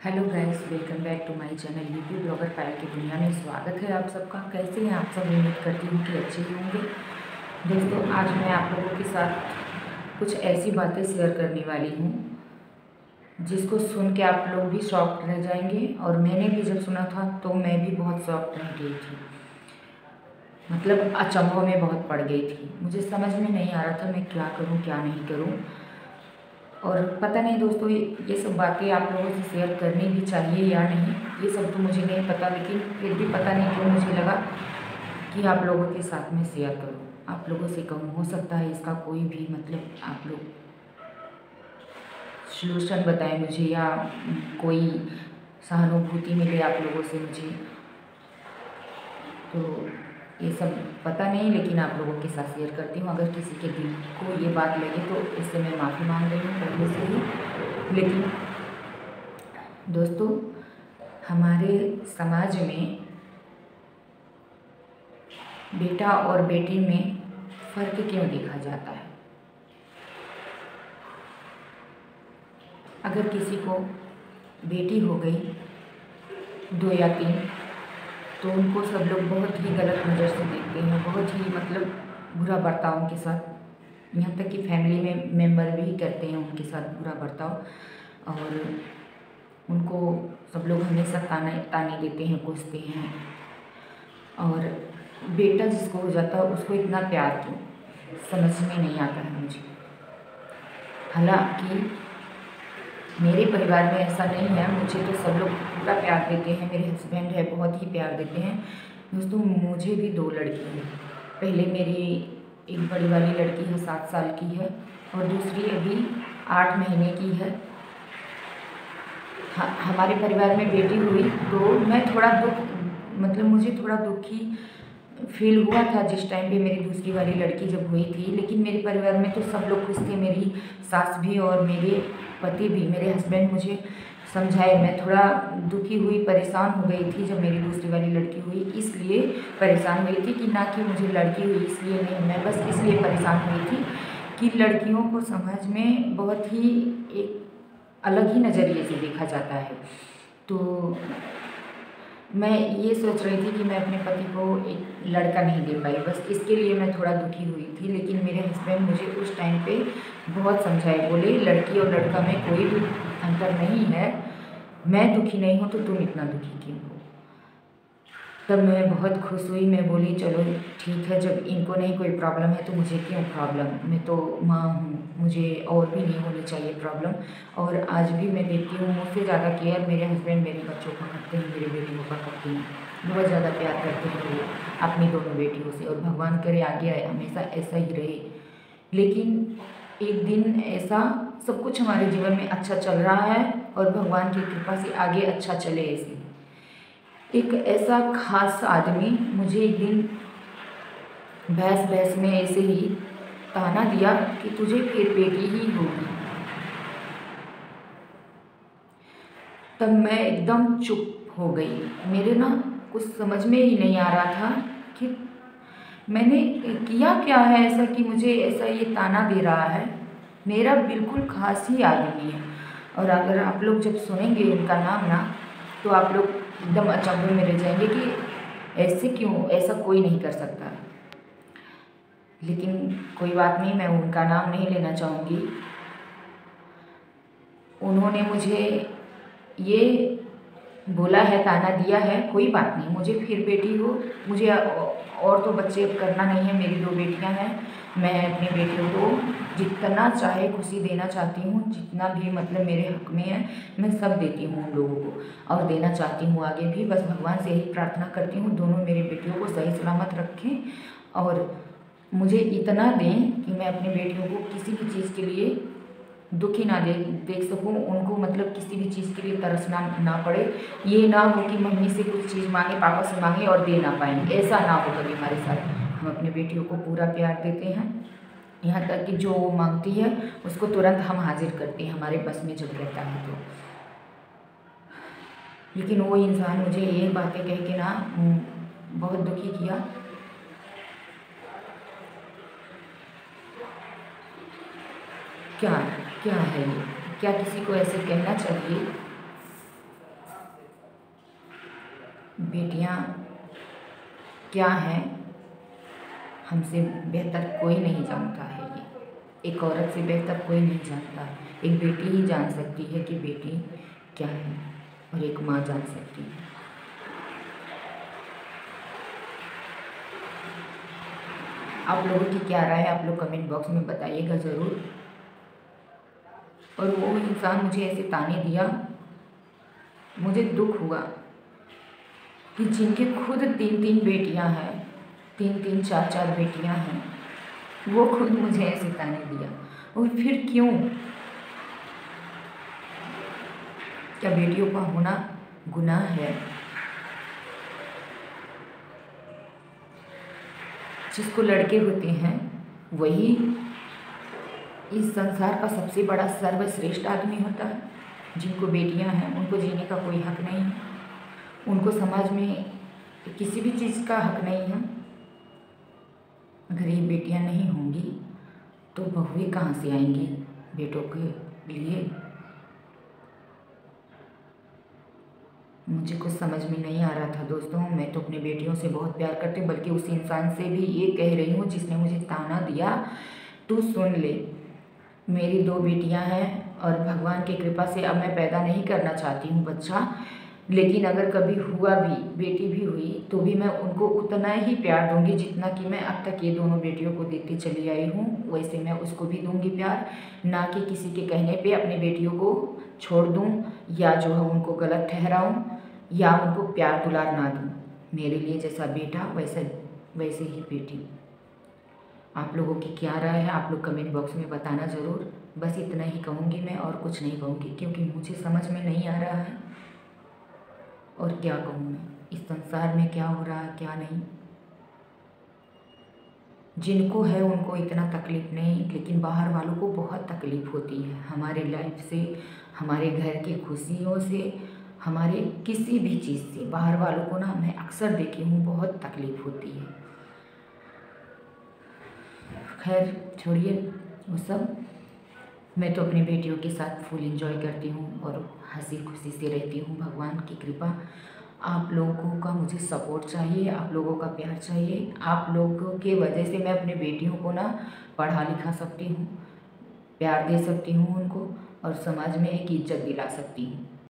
Hello guys, welcome back to my channel YouTube blogger Payal की दुनिया में स्वागत है आप सबका। कैसे हैं आप सब? उम्मीद करती हूँ कि अच्छे ही होंगे। दोस्तों, आज मैं आप लोगों के साथ कुछ ऐसी बातें शेयर करने वाली हूँ जिसको सुन के आप लोग भी शॉक्ड रह जाएंगे। और मैंने भी जब सुना था तो मैं भी बहुत शॉक्ड रह गई थी, मतलब अचंभों में बहुत पड़ गई थी। मुझे समझ में नहीं आ रहा था मैं क्या करूँ क्या नहीं करूँ। और पता नहीं दोस्तों, ये सब बातें आप लोगों से शेयर करनी भी चाहिए या नहीं, ये सब तो मुझे नहीं पता, लेकिन फिर भी पता नहीं क्यों मुझे लगा कि आप लोगों के साथ में शेयर करूं, आप लोगों से कहूँ। हो सकता है इसका कोई भी मतलब आप लोग सलूशन बताएं मुझे, या कोई सहानुभूति मिले आप लोगों से मुझे। तो ये सब पता नहीं, लेकिन आप लोगों के साथ शेयर करती हूँ। अगर किसी के दिल को ये बात लगे तो इससे मैं माफ़ी मांग रही हूँ पहले से ही। लेकिन दोस्तों, हमारे समाज में बेटा और बेटी में फ़र्क क्यों देखा जाता है? अगर किसी को बेटी हो गई 2 या 3, तो उनको सब लोग बहुत ही गलत नज़र से देखते हैं, बहुत ही मतलब बुरा बर्ताव उनके साथ, यहाँ तक कि फैमिली में मेंबर भी करते हैं उनके साथ बुरा बर्ताव। और उनको सब लोग हमेशा ताने ताने देते हैं, कोसते हैं। और बेटा जिसको हो जाता है उसको इतना प्यार क्यों, समझ में नहीं आता है मुझे। हालांकि मेरे परिवार में ऐसा नहीं है, मुझे तो सब लोग पूरा प्यार देते हैं। मेरे हस्बैंड है, बहुत ही प्यार देते हैं। दोस्तों, मुझे भी 2 लड़की हैं। पहले मेरी एक बड़ी वाली लड़की है, 7 साल की है, और दूसरी अभी 8 महीने की है। हमारे परिवार में बेटी हुई तो मैं थोड़ा मतलब मुझे थोड़ा दुखी फील हुआ था जिस टाइम पे मेरी दूसरी वाली लड़की जब हुई थी। लेकिन मेरे परिवार में तो सब लोग खुश थे, मेरी सास भी और मेरे पति भी, मेरे हस्बैंड मुझे समझाए। मैं थोड़ा दुखी हुई, परेशान हो गई थी जब मेरी दूसरी वाली लड़की हुई। इसलिए परेशान हुई थी कि ना कि मुझे लड़की हुई इसलिए नहीं, मैं बस इसलिए परेशान हुई थी कि लड़कियों को समाज में बहुत ही एक अलग ही नज़रिए से देखा जाता है। तो मैं ये सोच रही थी कि मैं अपने पति को एक लड़का नहीं दे पाई, बस इसके लिए मैं थोड़ा दुखी हुई थी। लेकिन मेरे हस्बैंड मुझे उस टाइम पे बहुत समझाए, बोले लड़की और लड़का में कोई भी अंतर नहीं है, मैं दुखी नहीं हूँ तो तुम इतना दुखी क्यों हो। तब मैं बहुत खुश हुई, मैं बोली चलो ठीक है, जब इनको नहीं कोई प्रॉब्लम है तो मुझे क्यों प्रॉब्लम, मैं तो माँ हूँ, मुझे और भी नहीं होनी चाहिए प्रॉब्लम। और आज भी मैं देखती हूँ मुझसे ज़्यादा केयर मेरे हस्बैंड मेरे बच्चों को करते हैं, मेरे बेटियों का करते हैं, बहुत ज़्यादा प्यार करते हैं वो अपनी दोनों बेटियों से। और भगवान करे आगे हमेशा ऐसा ही रहे। लेकिन एक दिन ऐसा सब कुछ हमारे जीवन में अच्छा चल रहा है और भगवान की कृपा से आगे अच्छा चले। ऐसे एक ऐसा खास आदमी मुझे एक दिन बहस बहस में ऐसे ही ताना दिया कि तुझे फिर बेटी ही होगी। तब मैं एकदम चुप हो गई। मेरे ना कुछ समझ में ही नहीं आ रहा था कि मैंने किया क्या है ऐसा कि मुझे ऐसा ये ताना दे रहा है। मेरा बिल्कुल खास ही आदमी है, और अगर आप लोग जब सुनेंगे उनका नाम ना, तो आप लोग एकदम अचंभे में रह जाएंगे कि ऐसे क्यों, ऐसा कोई नहीं कर सकता। लेकिन कोई बात नहीं, मैं उनका नाम नहीं लेना चाहूँगी। उन्होंने मुझे ये बोला है, ताना दिया है, कोई बात नहीं, मुझे फिर बेटी हो, मुझे और तो बच्चे करना नहीं है। मेरी 2 बेटियां हैं, मैं अपनी बेटियों को जितना चाहे खुशी देना चाहती हूँ, जितना भी मतलब मेरे हक में है मैं सब देती हूँ उन लोगों को, और देना चाहती हूँ आगे भी। बस भगवान से यही प्रार्थना करती हूँ दोनों मेरी बेटियों को सही सलामत रखें, और मुझे इतना दें कि मैं अपनी बेटियों को किसी भी चीज़ के लिए दुखी ना देख सकूं, उनको मतलब किसी भी चीज़ के लिए तरसना ना पड़े। ये ना हो कि मम्मी से कुछ चीज़ मांगे, पापा से मांगे और दे ना पाएँ, ऐसा ना हो कभी हमारे साथ। हम अपनी बेटियों को पूरा प्यार देते हैं, यहाँ तक कि जो वो मांगती है उसको तुरंत हम हाजिर करते हैं हमारे बस में जब रहता है तो। लेकिन वो इंसान मुझे ये बातें कह के ना बहुत दुखी किया। क्या क्या है ये? क्या किसी को ऐसे कहना चाहिए? बेटियां क्या हैं हमसे बेहतर कोई नहीं जानता है। ये एक औरत से बेहतर कोई नहीं जानता है। एक बेटी ही जान सकती है कि बेटी क्या है, और एक माँ जान सकती है। आप लोगों की क्या राय है, आप लोग कमेंट बॉक्स में बताइएगा ज़रूर। और वो इंसान मुझे ऐसे ताने दिया, मुझे दुख हुआ कि जिनके खुद 3-3 बेटियां हैं, 3-3 4-4 बेटियां हैं, वो खुद मुझे ऐसे ताने दिया। और फिर क्यों? क्या बेटियों का होना गुनाह है? जिसको लड़के होते हैं वही इस संसार का सबसे बड़ा सर्वश्रेष्ठ आदमी होता है। जिनको बेटियां हैं उनको जीने का कोई हक नहीं है, उनको समाज में किसी भी चीज़ का हक नहीं है। अगर ये बेटियां नहीं होंगी तो बहुएं कहाँ से आएंगी बेटों के लिए? मुझे कुछ समझ में नहीं आ रहा था दोस्तों। मैं तो अपनी बेटियों से बहुत प्यार करती हूँ, बल्कि उस इंसान से भी ये कह रही हूँ जिसने मुझे ताना दिया, तू सुन ले, मेरी 2 बेटियां हैं और भगवान की कृपा से अब मैं पैदा नहीं करना चाहती हूँ बच्चा, लेकिन अगर कभी हुआ भी, बेटी भी हुई, तो भी मैं उनको उतना ही प्यार दूंगी जितना कि मैं अब तक ये दोनों बेटियों को देती चली आई हूँ। वैसे मैं उसको भी दूंगी प्यार, ना कि किसी के कहने पे अपनी बेटियों को छोड़ दूँ या जो है उनको गलत ठहराऊँ या उनको प्यार दुलार ना दूँ। मेरे लिए जैसा बेटा वैसे ही बेटी। आप लोगों की क्या राय है, आप लोग कमेंट बॉक्स में बताना ज़रूर। बस इतना ही कहूँगी मैं, और कुछ नहीं कहूँगी, क्योंकि मुझे समझ में नहीं आ रहा है। और क्या कहूँ मैं, इस संसार में क्या हो रहा है क्या नहीं। जिनको है उनको इतना तकलीफ़ नहीं, लेकिन बाहर वालों को बहुत तकलीफ़ होती है हमारे लाइफ से, हमारे घर की खुशियों से, हमारे किसी भी चीज़ से। बाहर वालों को ना मैं अक्सर देखी हूँ बहुत तकलीफ़ होती है। खैर छोड़िए वो सब। मैं तो अपनी बेटियों के साथ फुल एंजॉय करती हूँ और हंसी खुशी से रहती हूँ, भगवान की कृपा। आप लोगों का मुझे सपोर्ट चाहिए, आप लोगों का प्यार चाहिए। आप लोगों के वजह से मैं अपनी बेटियों को ना पढ़ा लिखा सकती हूँ, प्यार दे सकती हूँ उनको, और समाज में एक इज्जत दिला सकती हूँ।